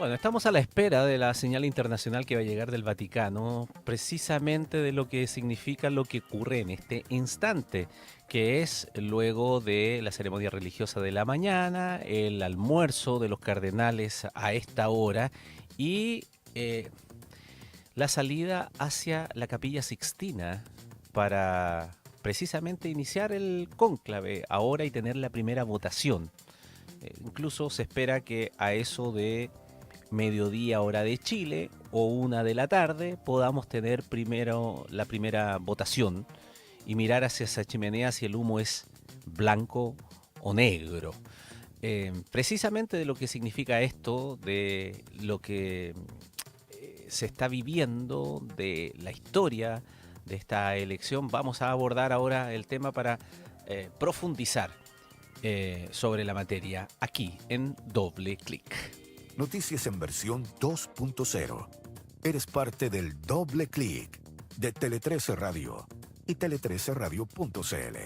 Bueno, estamos a la espera de la señal internacional que va a llegar del Vaticano, precisamente de lo que significa lo que ocurre en este instante, que es luego de la ceremonia religiosa de la mañana, el almuerzo de los cardenales a esta hora y la salida hacia la Capilla Sixtina para precisamente iniciar el cónclave ahora y tener la primera votación. Incluso se espera que a eso de mediodía hora de Chile o 1 de la tarde podamos tener primero la primera votación y mirar hacia esa chimenea si el humo es blanco o negro. Precisamente de lo que significa esto, de lo que se está viviendo, de la historia de esta elección, vamos a abordar ahora el tema para profundizar sobre la materia aquí en Doble Clic. Noticias en versión 2.0. Eres parte del Doble Clic de Tele13 Radio y tele13radio.cl.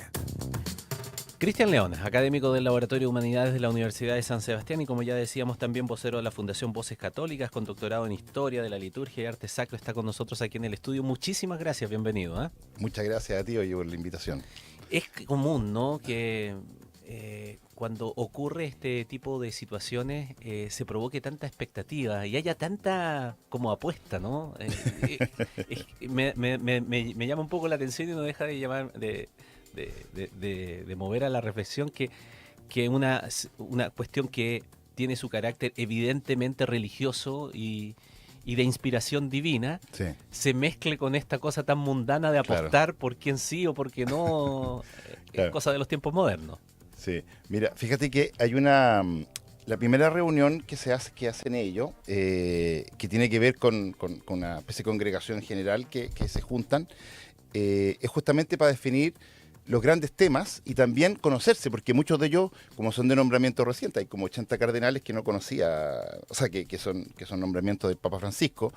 Cristian León, académico del Laboratorio de Humanidades de la Universidad de San Sebastián y como ya decíamos también vocero de la Fundación Voces Católicas con doctorado en Historia de la Liturgia y Arte Sacro, está con nosotros aquí en el estudio. Muchísimas gracias, bienvenido. Muchas gracias a ti, oye, por la invitación. Es común, ¿no?, que cuando ocurre este tipo de situaciones se provoque tanta expectativa y haya tanta como apuesta, ¿no? Me llama un poco la atención y no deja de llamar de mover a la reflexión que una cuestión que tiene su carácter evidentemente religioso y de inspiración divina, Sí. se mezcle con esta cosa tan mundana de apostar Claro. por quién sí o por qué no, Claro. cosa de los tiempos modernos. Sí, mira, fíjate que hay la primera reunión que hacen ellos, que tiene que ver con una especie de congregación general que se juntan, es justamente para definir los grandes temas y también conocerse, porque muchos de ellos, como son de nombramiento reciente, hay como 80 cardenales que no conocía, o sea, que son nombramientos del Papa Francisco,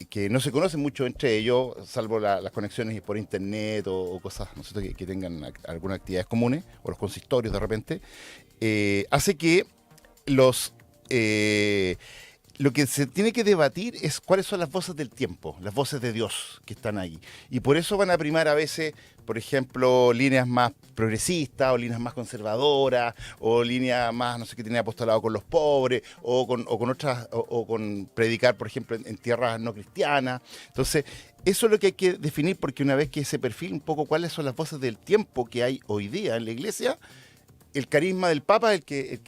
que no se conocen mucho entre ellos, salvo las conexiones por internet o cosas, ¿no es cierto?, que tengan algunas actividades comunes, o los consistorios de repente, hace que lo que se tiene que debatir es cuáles son las voces del tiempo, las voces de Dios que están ahí. Y por eso van a primar a veces, por ejemplo, líneas más progresistas o líneas más conservadoras o líneas más, no sé, que tienen apostolado con los pobres o con otras, o con predicar, por ejemplo, en tierras no cristianas. Entonces, eso es lo que hay que definir, porque una vez que se perfila un poco cuáles son las voces del tiempo que hay hoy día en la Iglesia, el carisma del Papa es el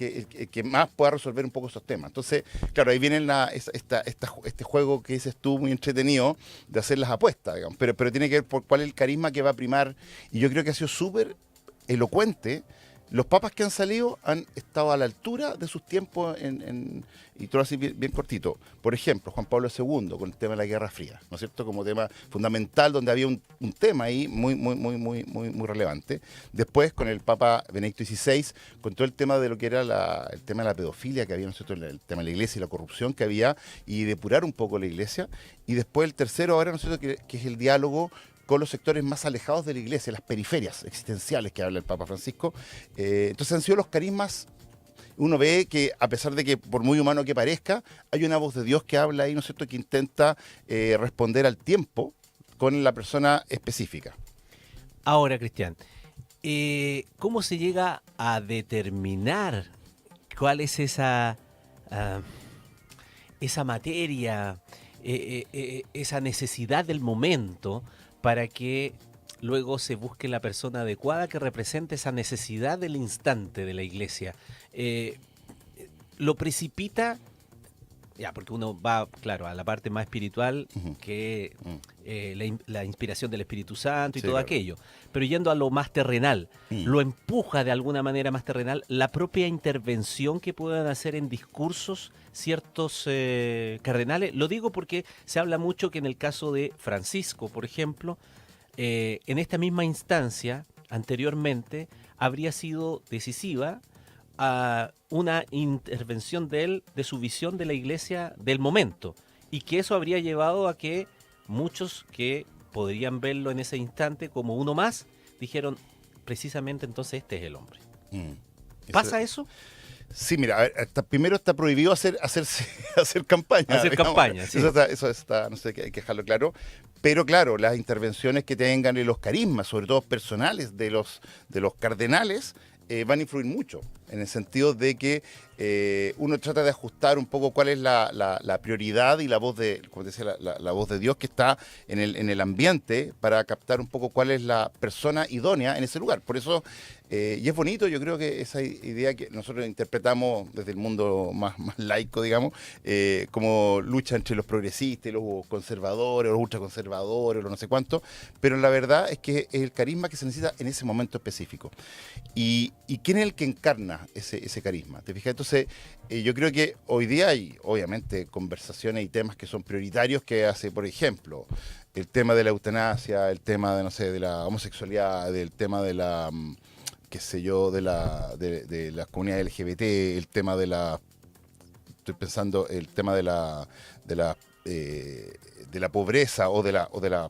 que más pueda resolver un poco esos temas. Entonces, claro, ahí viene este juego que dices tú, muy entretenido, de hacer las apuestas, digamos. Pero tiene que ver por cuál es el carisma que va a primar. Y yo creo que ha sido súper elocuente. Los papas que han salido han estado a la altura de sus tiempos y todo así bien cortito. Por ejemplo, Juan Pablo II con el tema de la Guerra Fría, ¿no es cierto?, como tema fundamental, donde había un tema ahí muy relevante. Después, con el Papa Benedicto XVI, con todo el tema de lo que era el tema de la pedofilia que había, ¿no es cierto?, el tema de la Iglesia y la corrupción que había, y depurar un poco la Iglesia. Y después el tercero ahora, ¿no es cierto?, que es el diálogo con los sectores más alejados de la Iglesia, las periferias existenciales que habla el Papa Francisco. Entonces han sido los carismas. Uno ve que, a pesar de que por muy humano que parezca, hay una voz de Dios que habla ahí, ¿no es cierto?, que intenta responder al tiempo con la persona específica. Ahora, Cristian, ¿cómo se llega a determinar cuál es esa materia, esa necesidad del momento para que luego se busque la persona adecuada que represente esa necesidad del instante de la Iglesia? Lo precipita, ya, porque uno va, claro, a la parte más espiritual, que la inspiración del Espíritu Santo y Sí, todo claro. aquello. Pero yendo a lo más terrenal, lo empuja de alguna manera más terrenal la propia intervención que puedan hacer en discursos ciertos cardenales. Lo digo porque se habla mucho que en el caso de Francisco, por ejemplo, en esta misma instancia, anteriormente, habría sido decisiva a una intervención de él, de su visión de la Iglesia del momento, y que eso habría llevado a que muchos que podrían verlo en ese instante como uno más, dijeron precisamente entonces este es el hombre. ¿Pasa eso? Sí, mira, a ver, primero está prohibido hacer campaña. Hacer digamos. campaña, sí. Eso está, no sé, hay que dejarlo claro. Pero claro, las intervenciones que tengan y los carismas, sobre todo personales de los cardenales, van a influir mucho, en el sentido de que uno trata de ajustar un poco cuál es la prioridad y la voz de, como te decía, la voz de Dios que está en el ambiente para captar un poco cuál es la persona idónea en ese lugar. Por eso, y es bonito, yo creo que esa idea que nosotros interpretamos desde el mundo más laico, digamos, como lucha entre los progresistas y los conservadores, los ultraconservadores, los no sé cuántos, pero la verdad es que es el carisma que se necesita en ese momento específico. ¿Y quién es el que encarna ese carisma? ¿Te fijas? Entonces, yo creo que hoy día hay, obviamente, conversaciones y temas que son prioritarios que hace, por ejemplo, el tema de la eutanasia, el tema de, no sé, de la homosexualidad, el tema de la, qué sé yo, de la comunidad LGBT, el tema de la, estoy pensando, el tema de la pobreza o de la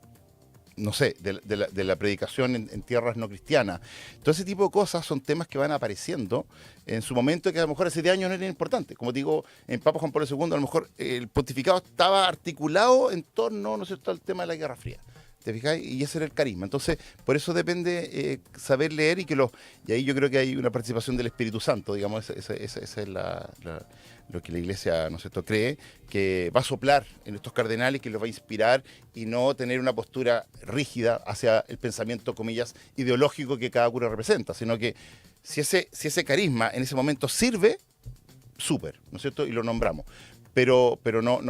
no sé, de la predicación en tierras no cristianas. Todo ese tipo de cosas son temas que van apareciendo en su momento que a lo mejor hace 10 años no eran importantes. Como digo, en Papa Juan Pablo II a lo mejor el pontificado estaba articulado en torno, ¿no es cierto?, al tema de la Guerra Fría. ¿Te fijáis? Y ese era el carisma. Entonces, por eso depende saber leer y ahí yo creo que hay una participación del Espíritu Santo, digamos, esa es lo que la Iglesia, ¿no es cierto?, cree, que va a soplar en estos cardenales, que los va a inspirar y no tener una postura rígida hacia el pensamiento, comillas, ideológico que cada cura representa, sino que si ese carisma en ese momento sirve, súper, ¿no es cierto?, y lo nombramos. Pero no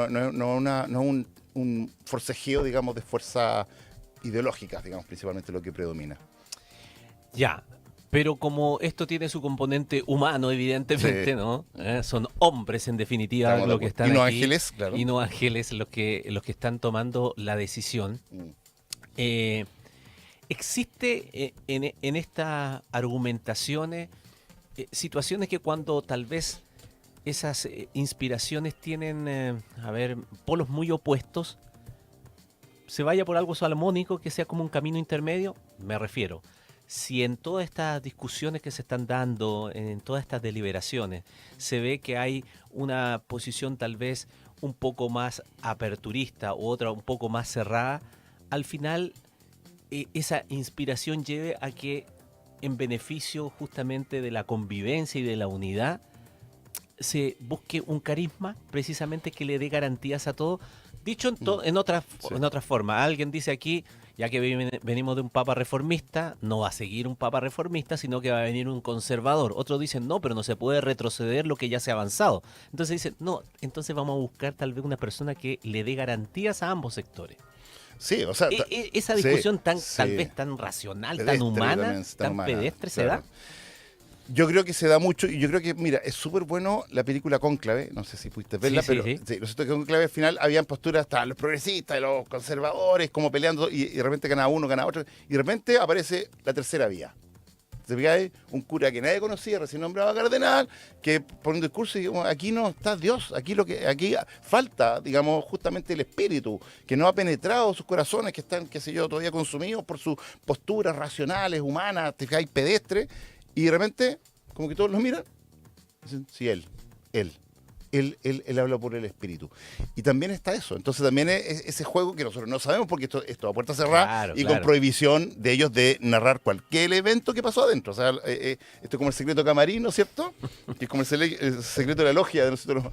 un forcejeo, digamos, de fuerzas ideológicas, digamos, principalmente lo que predomina. Ya, pero como esto tiene su componente humano, evidentemente, Sí. ¿no? Son hombres, en definitiva, Estamos de los que acuerdo. están Y no aquí. ángeles, claro. Y no ángeles, los que están tomando la decisión. Eh, ¿Existe en estas argumentaciones situaciones que cuando tal vez esas inspiraciones tienen, polos muy opuestos, se vaya por algo salomónico que sea como un camino intermedio? Me refiero, si en todas estas discusiones que se están dando, en todas estas deliberaciones, se ve que hay una posición tal vez un poco más aperturista u otra un poco más cerrada, al final esa inspiración lleve a que, en beneficio justamente de la convivencia y de la unidad, se busque un carisma precisamente que le dé garantías a todo. Dicho en otra forma, alguien dice aquí, ya que venimos de un papa reformista, no va a seguir un papa reformista, sino que va a venir un conservador. Otros dicen, no, pero no se puede retroceder lo que ya se ha avanzado. Entonces dicen, no, entonces vamos a buscar tal vez una persona que le dé garantías a ambos sectores. Sí, o sea, Esa discusión tal sí. vez tan racional, Pedestre tan humana, también, tan humana, pedestre se claro. da. Yo creo que se da mucho, y yo creo que, mira, es súper bueno la película Cónclave, no sé si pudiste verla, Sí, pero sí. sí, lo cierto es que Cónclave al final habían posturas, estaban los progresistas, los conservadores, como peleando, y de repente gana uno, gana otro, y de repente aparece la tercera vía. ¿Te fijáis? Un cura que nadie conocía, recién nombrado cardenal, que pone un discurso y digamos, aquí no está Dios, aquí falta, digamos, justamente el espíritu, que no ha penetrado sus corazones, que están, qué sé yo, todavía consumidos por sus posturas racionales, humanas, te fijáis, pedestres, y de repente, como que todos los miran, dicen, sí, él habla por el espíritu. Y también está eso. Entonces también es ese juego que nosotros no sabemos porque esto a puerta cerrada Claro, y claro. con prohibición de ellos de narrar cualquier evento que pasó adentro. O sea, esto es como el secreto camarín, ¿no es cierto? Que es como el secreto de la logia de nosotros,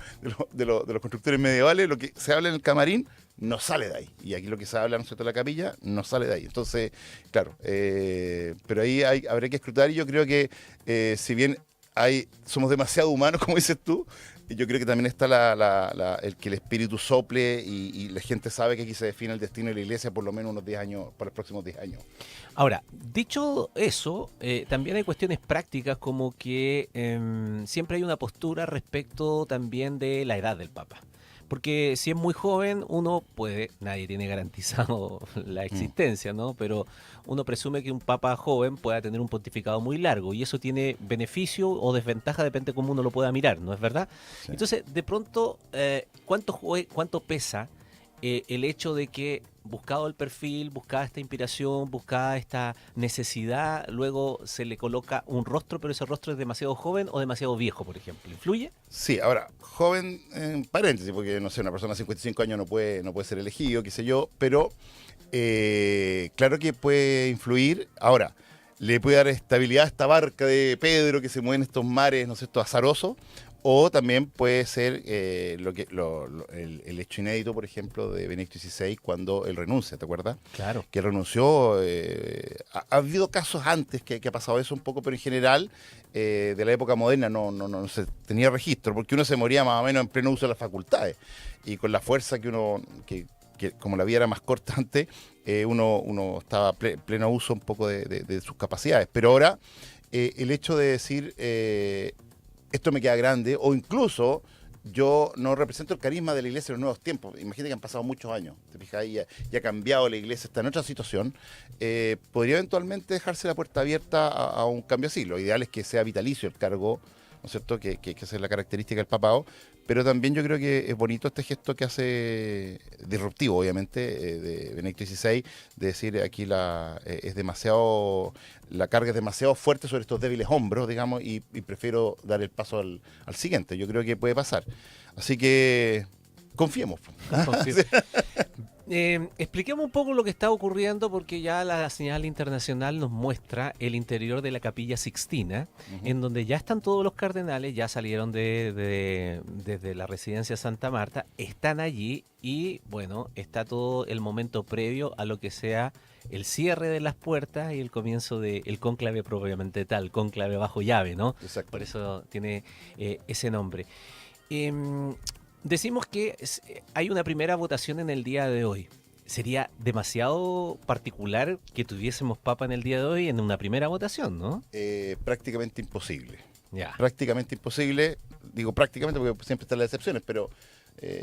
de los constructores medievales. Lo que se habla en el camarín no sale de ahí. Y aquí lo que se habla, ¿no es cierto?, en la capilla, no sale de ahí. Entonces, claro, pero ahí habría que escrutar y yo creo que si bien somos demasiado humanos, como dices tú, yo creo que también está el que el espíritu sople y la gente sabe que aquí se define el destino de la iglesia por lo menos unos 10 años, para los próximos 10 años. Ahora, dicho eso, también hay cuestiones prácticas como que siempre hay una postura respecto también de la edad del Papa. Porque si es muy joven, nadie tiene garantizado la existencia, ¿no? Pero uno presume que un papa joven pueda tener un pontificado muy largo y eso tiene beneficio o desventaja, depende de cómo uno lo pueda mirar, ¿no es verdad? Sí. Entonces, de pronto, ¿cuánto pesa el hecho de que buscado el perfil, buscada esta inspiración, buscada esta necesidad, luego se le coloca un rostro, pero ese rostro es demasiado joven o demasiado viejo, por ejemplo. ¿Influye? Sí, ahora, joven, en paréntesis, porque no sé, una persona de 55 años no puede ser elegido, qué sé yo, pero claro que puede influir. Ahora, le puede dar estabilidad a esta barca de Pedro que se mueve en estos mares, ¿no es cierto?, azarosos. O también puede ser el hecho inédito, por ejemplo, de Benedicto XVI cuando él renuncia, ¿te acuerdas? Claro. Que renunció. Ha habido casos antes que ha pasado eso un poco, pero en general, de la época moderna no se tenía registro, porque uno se moría más o menos en pleno uso de las facultades. Y con la fuerza que uno, que como la vida era más corta antes, uno estaba pleno uso un poco de sus capacidades. Pero ahora, el hecho de decir... esto me queda grande, o incluso yo no represento el carisma de la iglesia en los nuevos tiempos. Imagínate que han pasado muchos años, te fijas, ya ha cambiado la iglesia, está en otra situación. Podría eventualmente dejarse la puerta abierta a un cambio así. Lo ideal es que sea vitalicio el cargo, ¿no es cierto?, que esa es la característica del papado. Pero también yo creo que es bonito este gesto que hace, disruptivo obviamente, de Benedicto XVI, de decir aquí es demasiado, la carga es demasiado fuerte sobre estos débiles hombros, digamos, y prefiero dar el paso al siguiente. Yo creo que puede pasar. Así que confiemos. Expliquemos un poco lo que está ocurriendo, porque ya la señal internacional nos muestra el interior de la Capilla Sixtina, en donde ya están todos los cardenales, ya salieron desde la residencia Santa Marta, están allí y bueno, está todo el momento previo a lo que sea el cierre de las puertas y el comienzo del cónclave propiamente tal, cónclave bajo llave, ¿no? Exacto. Por eso tiene ese nombre. Decimos que hay una primera votación en el día de hoy. Sería demasiado particular que tuviésemos papa en el día de hoy en una primera votación, ¿no? Prácticamente imposible. Ya. Prácticamente imposible. Digo prácticamente porque siempre están las excepciones, pero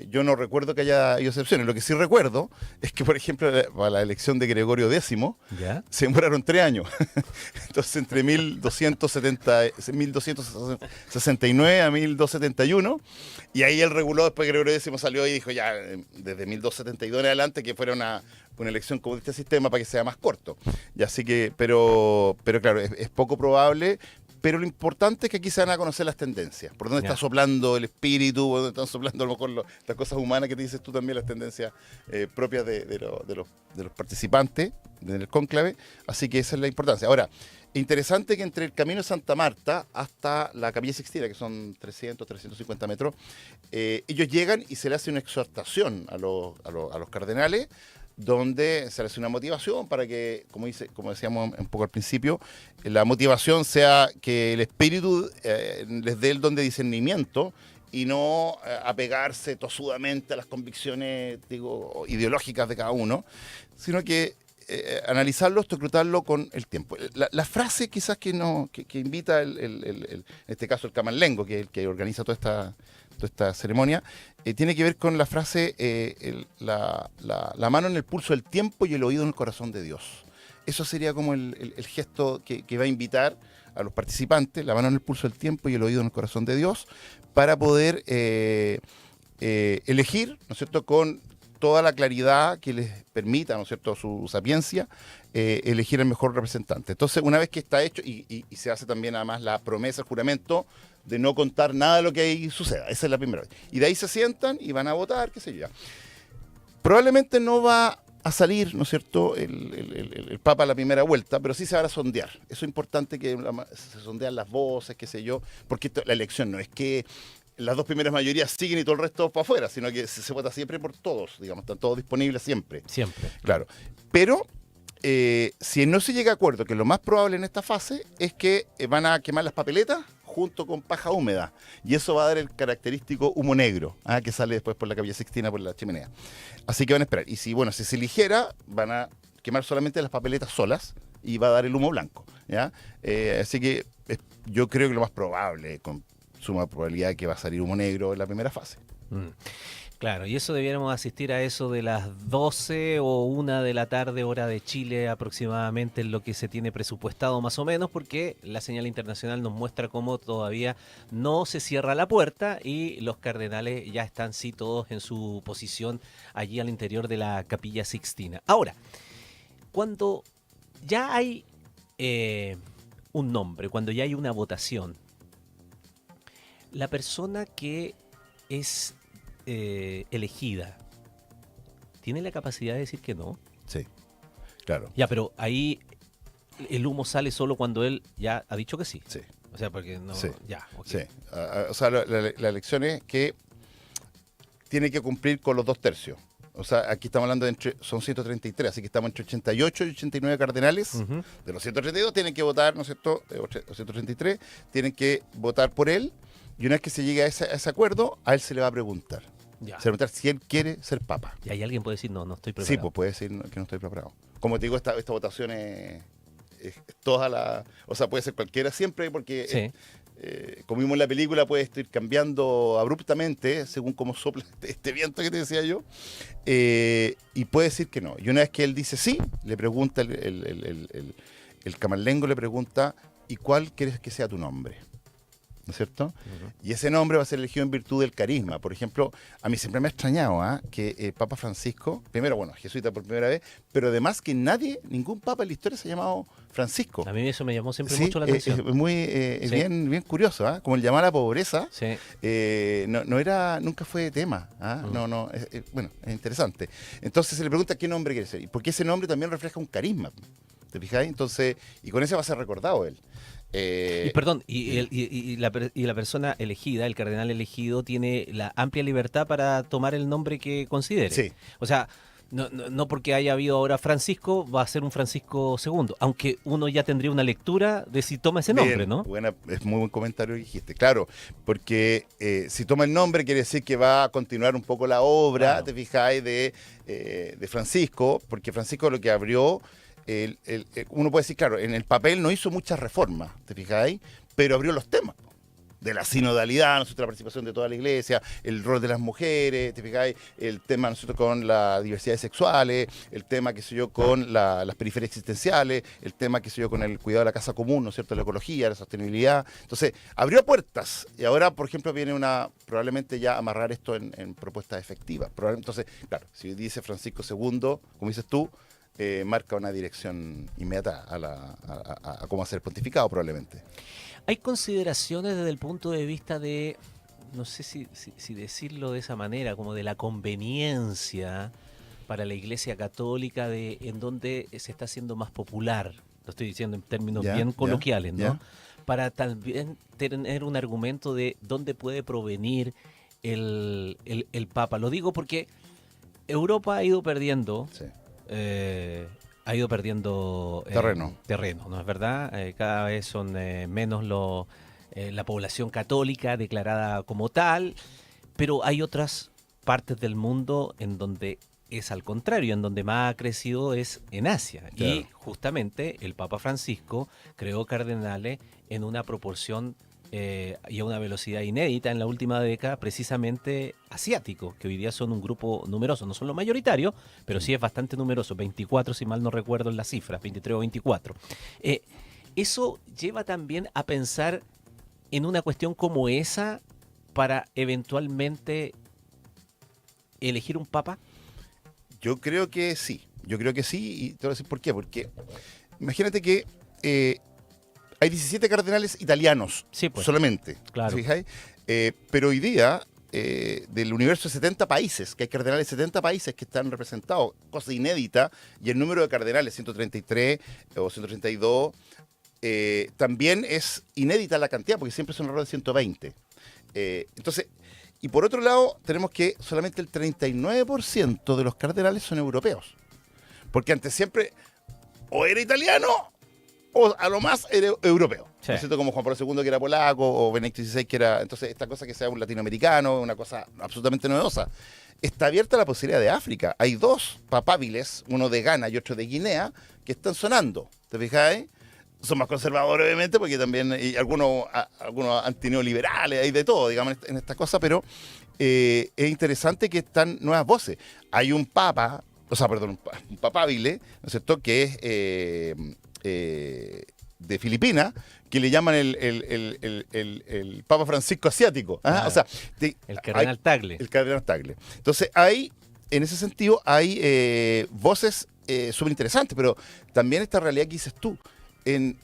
yo no recuerdo que haya habido excepciones. Lo que sí recuerdo es que, por ejemplo, para la elección de Gregorio X ¿Ya? se demoraron 3 años. Entonces, entre 1269 a 1271, y ahí él reguló, después Gregorio X salió y dijo ya, desde 1272 en adelante, que fuera una elección como de este sistema para que sea más corto. Y así que, pero claro, es poco probable. Pero lo importante es que aquí se van a conocer las tendencias, por dónde está soplando el espíritu, por dónde están soplando a lo mejor las cosas humanas que te dices tú también, las tendencias propias de los participantes del cónclave. Así que esa es la importancia. Ahora, interesante que entre el Camino de Santa Marta hasta la Capilla Sixtina, que son 350 metros, ellos llegan y se le hace una exhortación a los cardenales, donde se le hace una motivación para que, como decíamos un poco al principio, la motivación sea que el Espíritu les dé el don de discernimiento y no apegarse tosudamente a las convicciones, digo, ideológicas de cada uno, sino que analizarlo, escrutarlo con el tiempo. La frase quizás que invita, en este caso el camanlengo, que es el que organiza toda esta ceremonia, tiene que ver con la frase la mano en el pulso del tiempo y el oído en el corazón de Dios. Eso sería como el gesto que va a invitar a los participantes, la mano en el pulso del tiempo y el oído en el corazón de Dios, para poder elegir, ¿no es cierto?, con toda la claridad que les permita, ¿no es cierto?, su sapiencia, elegir el mejor representante. Entonces, una vez que está hecho, y se hace también además la promesa, el juramento, de no contar nada de lo que ahí suceda. Esa es la primera vez. Y de ahí se sientan y van a votar, qué sé yo. Probablemente no va a salir, ¿no es cierto?, el Papa a la primera vuelta, pero sí se va a sondear. Eso es importante, que se sondean las voces, qué sé yo, porque la elección no es que las dos primeras mayorías siguen y todo el resto para afuera, sino que se vota siempre por todos, digamos, están todos disponibles siempre. Siempre. Claro. Pero si no se llega a acuerdo, que lo más probable en esta fase es que van a quemar las papeletas junto con paja húmeda, y eso va a dar el característico humo negro, que sale después por la Capilla Sixtina, por la chimenea. Así que van a esperar. Y si se eligiera, van a quemar solamente las papeletas solas y va a dar el humo blanco, ¿ya? Así que yo creo que lo más probable, con suma probabilidad, que va a salir humo negro en la primera fase. Claro, y eso debiéramos asistir a eso de las 12 o 1 de la tarde, hora de Chile aproximadamente, en lo que se tiene presupuestado más o menos, porque la señal internacional nos muestra cómo todavía no se cierra la puerta y los cardenales ya están sí todos en su posición allí al interior de la Capilla Sixtina. Ahora, cuando ya hay un nombre, cuando ya hay una votación, la persona que es elegida, ¿tiene la capacidad de decir que no? Sí, claro. Ya, pero ahí el humo sale solo cuando él ya ha dicho que sí. Sí, O sea, porque no... sí, Ya, ok. sí. O sea, la elección es que tiene que cumplir con los 2/3. O sea, aquí estamos hablando son 133, así que estamos entre 88 y 89 cardenales. Ujú. De los 132 tienen que votar, ¿no es cierto? Los 133 tienen que votar por él. Y una vez que se llegue a ese acuerdo, a él se le va a preguntar. Ya. Se va a preguntar si él quiere ser papa. Y ahí alguien puede decir, no, no estoy preparado. Sí, pues puede decir que no estoy preparado. Como te digo, esta votación es toda la... O sea, puede ser cualquiera siempre, porque Sí. como vimos en la película, puede ir cambiando abruptamente según cómo sopla este viento que te decía yo. Y puede decir que no. Y una vez que él dice sí, le pregunta, el camarlengo le pregunta, ¿y cuál quieres que sea tu nombre? ¿No es cierto? Ujú. Y ese nombre va a ser elegido en virtud del carisma. Por ejemplo, a mí siempre me ha extrañado que el Papa Francisco, primero, bueno, jesuita por primera vez, pero además que ningún papa en la historia se ha llamado Francisco. A mí eso me llamó siempre Sí, mucho la atención. es muy Sí. bien curioso, como el llamar a la pobreza, Sí. nunca fue tema. Mm. No, bueno, es interesante. Entonces se le pregunta qué nombre quiere ser, porque ese nombre también refleja un carisma. ¿Te fijáis? Entonces, y con ese va a ser recordado él. Y perdón, y la persona elegida, el cardenal elegido, tiene la amplia libertad para tomar el nombre que considere. Sí. O sea, no porque haya habido ahora Francisco, va a ser un Francisco II, aunque uno ya tendría una lectura de si toma ese nombre, Bien, ¿no? es muy buen comentario que dijiste, claro, porque si toma el nombre quiere decir que va a continuar un poco la obra, Claro. te fijáis, de Francisco, porque Francisco lo que abrió, uno puede decir, claro, en el papel no hizo muchas reformas, te fijáis, pero abrió los temas de la sinodalidad, nosotros, la participación de toda la iglesia, el rol de las mujeres, ¿te fijáis? El tema, nosotros, con las diversidades sexuales, el tema, qué sé yo, con las periferias existenciales, el tema, qué sé yo, con el cuidado de la casa común, ¿no es cierto?, la ecología, la sostenibilidad. Entonces, abrió puertas y ahora, por ejemplo, viene probablemente ya amarrar esto en propuestas efectivas. Entonces, claro, si dice Francisco II, como dices tú, marca una dirección inmediata a cómo hacer pontificado, probablemente. Hay consideraciones desde el punto de vista de, no sé si decirlo de esa manera, como de la conveniencia para la Iglesia Católica de en donde se está haciendo más popular, lo estoy diciendo en términos bien coloquiales, ¿no? Ya. Para también tener un argumento de dónde puede provenir el Papa. Lo digo porque Europa ha ido perdiendo... Sí. Ha ido perdiendo terreno, ¿no es verdad? Cada vez son menos la población católica declarada como tal, pero hay otras partes del mundo en donde es al contrario, en donde más ha crecido es en Asia. Claro. Y justamente el Papa Francisco creó cardenales en una proporción y a una velocidad inédita en la última década, precisamente asiáticos, que hoy día son un grupo numeroso, no son los mayoritarios, pero sí es bastante numeroso, 24 si mal no recuerdo en las cifras, 23 o 24. Eso lleva también a pensar en una cuestión como esa para eventualmente elegir un papa. Yo creo que sí, y te voy a decir por qué, porque imagínate que hay 17 cardenales italianos, Sí, pues. solamente, Claro. ¿te fijáis? Pero hoy día, del universo de 70 países, que hay cardenales de 70 países que están representados, cosa inédita, y el número de cardenales, 133 o 132, también es inédita la cantidad, porque siempre son alrededor de 120. Entonces, y por otro lado, tenemos que solamente el 39% de los cardenales son europeos. Porque antes siempre o era italiano o a lo más era europeo. Sí. ¿No es cierto? Como Juan Pablo II, que era polaco, o Benedicto XVI, que era... Entonces, esta cosa que sea un latinoamericano, una cosa absolutamente novedosa. Está abierta la posibilidad de África. Hay 2 papábiles, uno de Ghana y otro de Guinea, que están sonando. ¿Te fijáis? son más conservadores, obviamente, porque también y algunos antineoliberales, hay de todo, digamos, en esta cosa, pero es interesante que están nuevas voces. Hay un papa, un papabile, ¿no es cierto?, que es de Filipinas, que le llaman el Papa Francisco asiático. ¿Ah? Claro. O sea, El cardenal Tagle. El cardenal Tagle. Entonces, en ese sentido, hay voces súper interesantes, pero también esta realidad que dices tú. En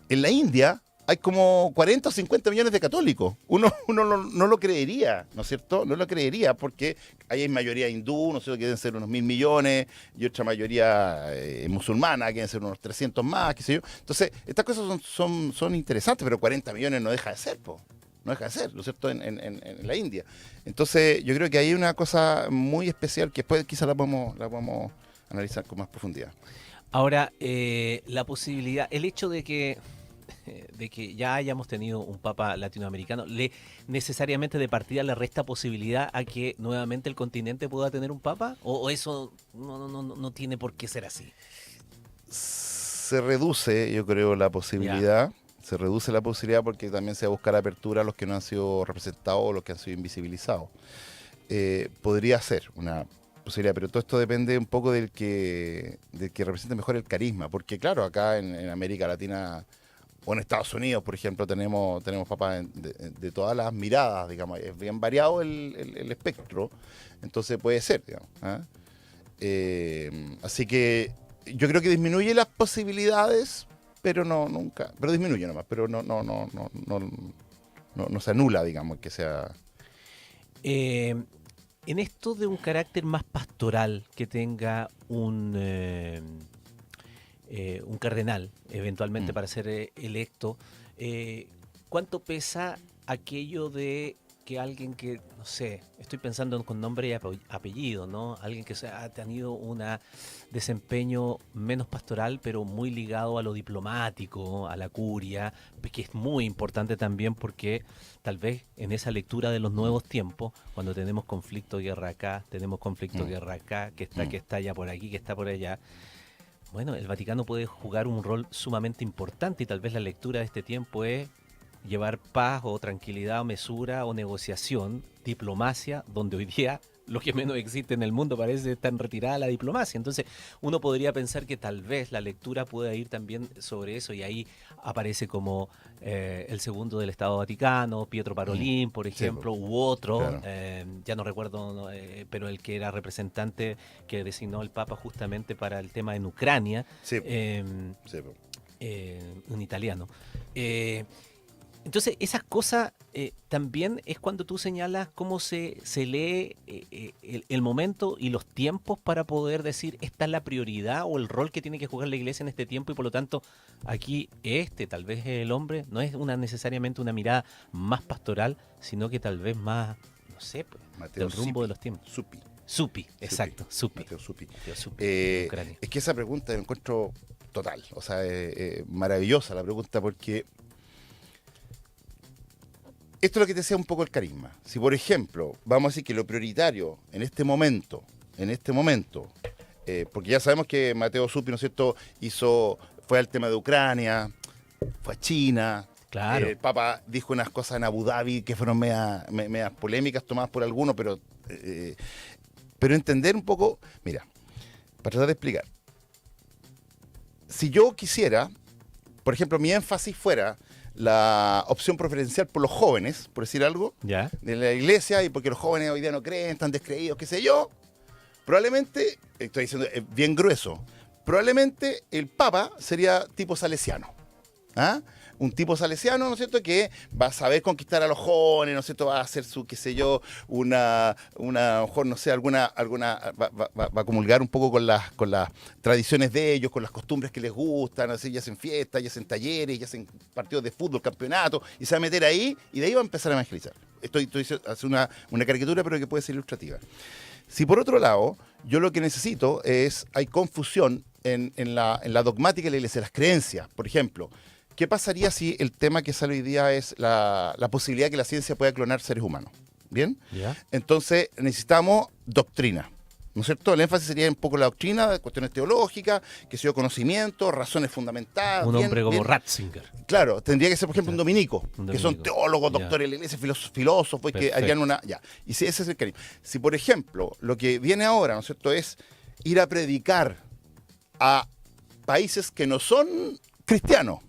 la India hay como 40 o 50 millones de católicos. Uno no lo creería, ¿no es cierto? No lo creería porque ahí hay mayoría hindú, no sé, que deben ser unos 1.000 millones, y otra mayoría musulmana, que deben ser unos 300 más, qué sé yo. Entonces, estas cosas son interesantes, pero 40 millones no deja de ser, po. No deja de ser, ¿no es cierto?, en la India. Entonces, yo creo que hay una cosa muy especial que después quizás la podemos analizar con más profundidad. Ahora, la posibilidad, el hecho de que ya hayamos tenido un papa latinoamericano, necesariamente de partida le resta posibilidad a que nuevamente el continente pueda tener un papa, o eso no tiene por qué ser así. Se reduce, yo creo, la posibilidad. Se reduce la posibilidad porque también se va a buscar apertura a los que no han sido representados o los que han sido invisibilizados. Podría ser una posibilidad, pero todo esto depende un poco del que represente mejor el carisma, porque claro, acá en América Latina o en Estados Unidos, por ejemplo, tenemos papas de todas las miradas, digamos, es bien variado el espectro, entonces puede ser, digamos. Así que yo creo que disminuye las posibilidades, pero pero disminuye nomás, pero no se anula, digamos, que sea. En esto de un carácter más pastoral que tenga un cardenal, eventualmente para ser electo, ¿cuánto pesa aquello de que alguien que, no sé, estoy pensando con nombre y apellido, ¿no? Alguien que ha tenido un desempeño menos pastoral, pero muy ligado a lo diplomático, a la curia, que es muy importante también porque tal vez en esa lectura de los nuevos tiempos, cuando tenemos conflicto, guerra acá, tenemos conflicto, guerra acá, que está ya por aquí, que está por allá, bueno, el Vaticano puede jugar un rol sumamente importante y tal vez la lectura de este tiempo es llevar paz o tranquilidad o mesura o negociación, diplomacia, donde hoy día lo que menos existe en el mundo parece estar retirada la diplomacia. Entonces uno podría pensar que tal vez la lectura pueda ir también sobre eso y ahí aparece como el segundo del Estado Vaticano, Pietro Parolin, por ejemplo, u otro, claro. ya no recuerdo, pero el que era representante que designó el Papa justamente para el tema en Ucrania, un italiano. Entonces, esas cosas también es cuando tú señalas cómo se lee el momento y los tiempos para poder decir esta es la prioridad o el rol que tiene que jugar la iglesia en este tiempo y por lo tanto aquí tal vez el hombre, no es necesariamente una mirada más pastoral, sino que tal vez más, no sé, pues, del rumbo de los tiempos. Suppi, exacto, Suppi. Mateo Suppi. Ucrania. Es que esa pregunta la encuentro total, o sea, maravillosa la pregunta porque esto es lo que te decía un poco el carisma. Si, por ejemplo, vamos a decir que lo prioritario en este momento, porque ya sabemos que Mateo Suppi, ¿no es cierto?, fue al tema de Ucrania, fue a China. Claro. El Papa dijo unas cosas en Abu Dhabi que fueron medias polémicas tomadas por algunos, pero entender un poco, mira, para tratar de explicar. Si yo quisiera, por ejemplo, mi énfasis fuera la opción preferencial por los jóvenes, por decir algo, ¿Ya? de la iglesia, y porque los jóvenes hoy día no creen, están descreídos, qué sé yo, probablemente, estoy diciendo bien grueso, probablemente el Papa sería tipo salesiano. ¿Ah? Un tipo salesiano, ¿no es cierto?, que va a saber conquistar a los jóvenes, ¿no es cierto?, va a hacer su, qué sé yo, a lo mejor, no sé, va a comulgar un poco con las tradiciones de ellos, con las costumbres que les gustan, así, ya hacen fiestas, ya hacen talleres, ya hacen partidos de fútbol, campeonatos, y se va a meter ahí, y de ahí va a empezar a evangelizar. Estoy haciendo una caricatura, pero que puede ser ilustrativa. Si por otro lado, yo lo que necesito hay confusión en la dogmática de la iglesia, las creencias, por ejemplo. ¿Qué pasaría si el tema que sale hoy día es la posibilidad de que la ciencia pueda clonar seres humanos? ¿Bien? ¿Ya? Entonces necesitamos doctrina. ¿no es cierto? El énfasis sería un poco la doctrina, cuestiones teológicas, que sea conocimiento, razones fundamentadas. Un hombre como Ratzinger. Claro, tendría que ser, por ejemplo, un dominico, que son teólogos, Ya. doctores de la iglesia, filósofos, y que Perfecto. harían una... Ya. Y si ese es el carisma. Si, por ejemplo, lo que viene ahora, ¿no es cierto?, es ir a predicar a países que no son cristianos.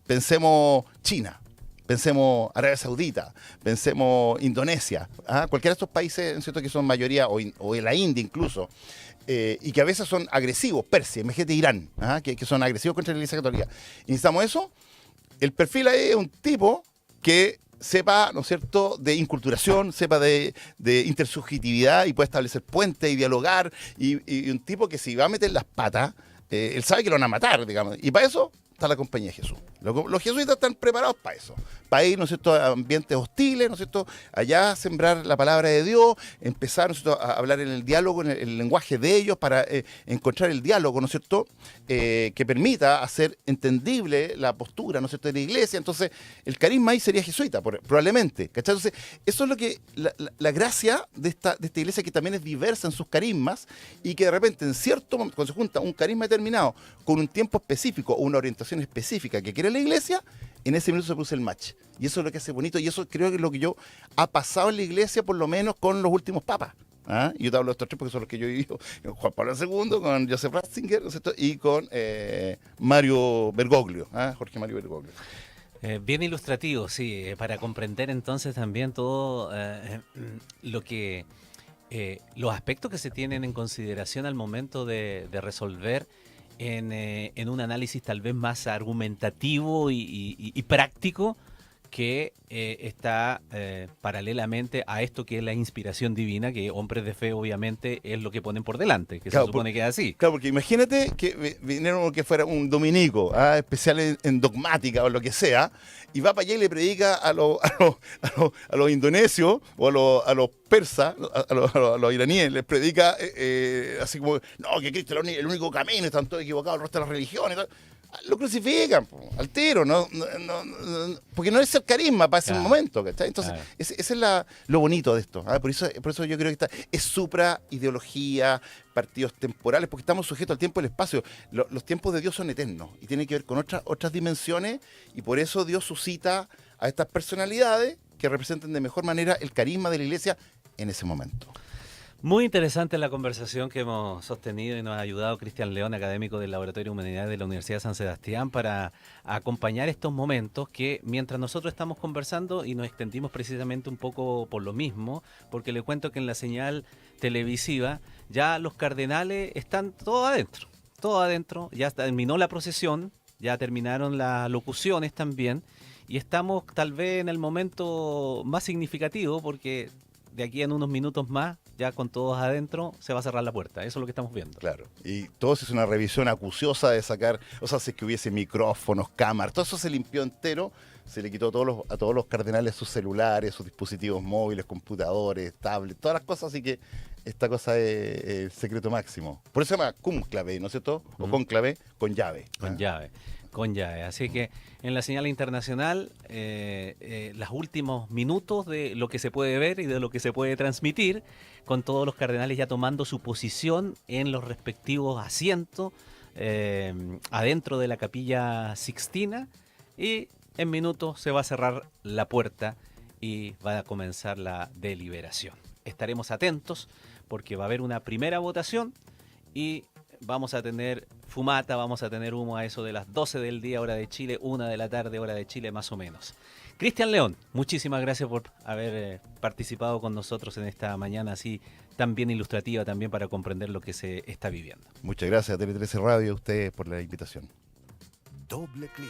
Pensemos China, pensemos Arabia Saudita, pensemos Indonesia, cualquiera de estos países, ¿no es cierto?, que son mayoría, o en la India incluso, y que a veces son agresivos, Persia, imagínate Irán, que son agresivos contra la Iglesia Católica. Y necesitamos eso. El perfil ahí es un tipo que sepa, ¿no es cierto?, de inculturación, sepa de intersubjetividad y puede establecer puentes y dialogar, y un tipo que si va a meter las patas, él sabe que lo van a matar, digamos, y para eso está la Compañía de Jesús. Los jesuitas están preparados para eso, para ir, ¿no es cierto?, a ambientes hostiles, ¿no es cierto?, allá sembrar la palabra de Dios, empezar, ¿no es cierto?, a hablar en el diálogo, en el lenguaje de ellos, para encontrar el diálogo, ¿no es cierto?, que permita hacer entendible la postura, ¿no es cierto?, de la iglesia. Entonces, el carisma ahí sería jesuita, probablemente, ¿cachai? Entonces, eso es lo que, la gracia de esta iglesia, que también es diversa en sus carismas, y que de repente, en cierto momento, cuando se junta un carisma determinado con un tiempo específico o una orientación específica que quiere la iglesia, en ese minuto se produce el match. Y eso es lo que hace bonito, y eso creo que es lo que ha pasado en la iglesia, por lo menos con los últimos papas. Yo te hablo de estos tres porque son los que yo he vivido: con Juan Pablo II, con Joseph Ratzinger, ¿no es cierto?, y con Mario Bergoglio, Jorge Mario Bergoglio. Bien ilustrativo, sí, para comprender entonces también todo los aspectos que se tienen en consideración al momento de resolver en un análisis tal vez más argumentativo y práctico, que está paralelamente a esto que es la inspiración divina, que hombres de fe obviamente es lo que ponen por delante, que Claro, se supone que es así. Claro, porque imagínate que vinieron que fuera un dominico, especial en dogmática o lo que sea, y va para allá y le predica a los indonesios o a los persas, a los iraníes, les predica así como, no, que Cristo es el único camino, están todos equivocados el resto de las religiones. Lo crucifican al tiro, no, porque no es el carisma para ese momento, ¿cachai? Entonces, ese es lo bonito de esto. Por eso yo creo que es supra ideología, partidos temporales, porque estamos sujetos al tiempo y el espacio. Los tiempos de Dios son eternos y tienen que ver con otras dimensiones, y por eso Dios suscita a estas personalidades que representen de mejor manera el carisma de la iglesia en ese momento. Muy interesante la conversación que hemos sostenido, y nos ha ayudado Cristian León, académico del Laboratorio de Humanidades de la Universidad de San Sebastián, para acompañar estos momentos que, mientras nosotros estamos conversando, y nos extendimos precisamente un poco por lo mismo, porque le cuento que en la señal televisiva ya los cardenales están todos adentro, ya terminó la procesión, ya terminaron las locuciones también, y estamos tal vez en el momento más significativo, porque de aquí en unos minutos más, ya con todos adentro, se va a cerrar la puerta. Eso es lo que estamos viendo. Claro. Y todo se hizo una revisión acuciosa de sacar, o sea, si es que hubiese micrófonos, cámaras, todo eso se limpió entero, se le quitó a todos los cardenales sus celulares, sus dispositivos móviles, computadores, tablets, todas las cosas, así que esta cosa es el secreto máximo. Por eso se llama cúnclave, ¿no es cierto? O cónclave, con llave. Con llave. Así que en la señal internacional, los últimos minutos de lo que se puede ver y de lo que se puede transmitir, con todos los cardenales ya tomando su posición en los respectivos asientos, adentro de la Capilla Sixtina, y en minutos se va a cerrar la puerta y va a comenzar la deliberación. Estaremos atentos porque va a haber una primera votación y vamos a tener fumata, vamos a tener humo a eso de las 12 del día, hora de Chile, 1 de la tarde, hora de Chile, más o menos. Cristian León, muchísimas gracias por haber participado con nosotros en esta mañana así tan bien ilustrativa, también para comprender lo que se está viviendo. Muchas gracias a Tele 13 Radio, a ustedes por la invitación. Doble clic.